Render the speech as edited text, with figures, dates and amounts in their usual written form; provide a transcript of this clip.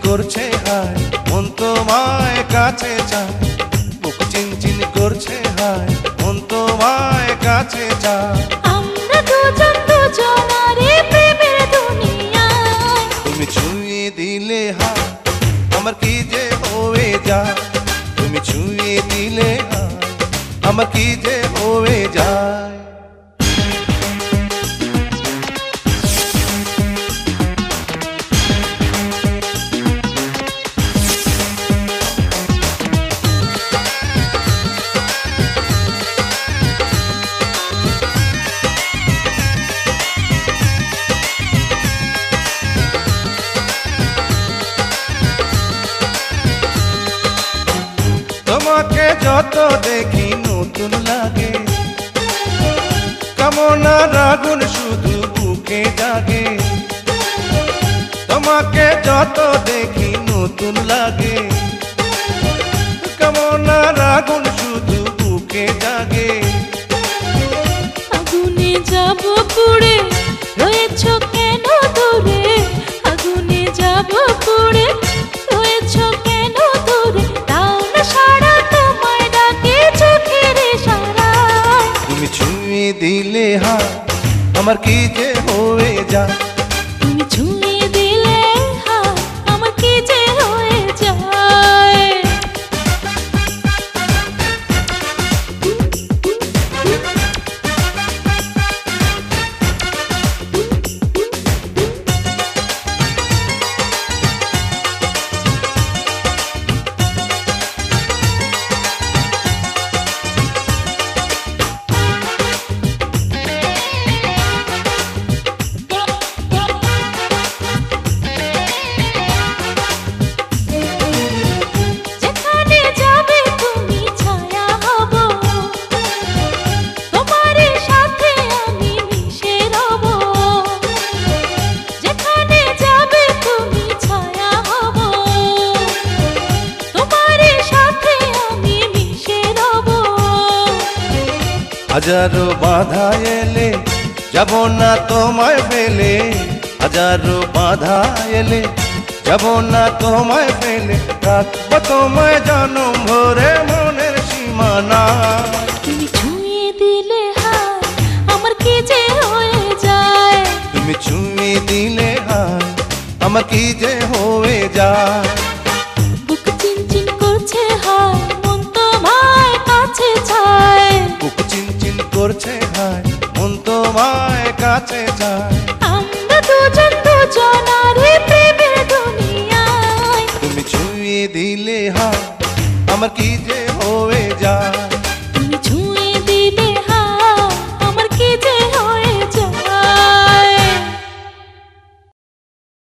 করছে হায় মন তোমায় কাছে চায়, বুক চিনচিন করছে হায় মন তোমায় কাছে চায়। আমরা দুজন দুজনারে প্রেমের দুনিয়ায়, তুমি ছুঁয়ে দিলে হায় আমার কি যে হয়ে যায়, তুমি ছুঁয়ে দিলে হায় আমার কি যে হয়ে যায়। তোমাকে যত দেখি নতুন লাগে, কামনার আগুন শুধু বুকে জাগে। তোমাকে যত দেখি নতুন লাগে, কামনার আগুন শুধু বুকে জাগে। আগুনে যাব পুড়ে রয়েছ কেন দূরে, আগুনে যাব পুড়ে রয়েছ কেন দূরে, তাও না সারা তোমায় ডাকে চোখের ইশারায়। তুমি ছুঁয়ে দিলে হায় আমার কি যে হয়ে যায়, তুমি ছুঁয়ে দিলে হায় আমার কি যে হয়ে যায়। যেখানে যাবে তুমি ছায়া হব, তোমার সাথে আমি মিশে রব। যেখানে যাবে তুমি ছায়া হব, তোমার সাথে আমি মিশে রব। হাজারো বাধা এলে যাব না তোমায় ফেলে, হাজারো বাধা এলে যাব না তোমায় ফেলে, রাখবো তোমায় জনম ভরে মনের সীমানা। তুমি ছুঁয়ে দিলে হায় আমার কি যে হয়ে যায়, তুমি ছুঁয়ে দিলে হায় আমার কি যে হয়ে যায়। বুক চিনচিন করছে হায় মন তোমায় কাছে চায়। বুক চিনচিন করছে হায় মন তোমায় কাছে যায়। আমরা দুজন দুজনারে প্রেমের দুনিয়ায়, তুমি ছুঁয়ে দিলে হায় আমার কি যে হয়ে যায়।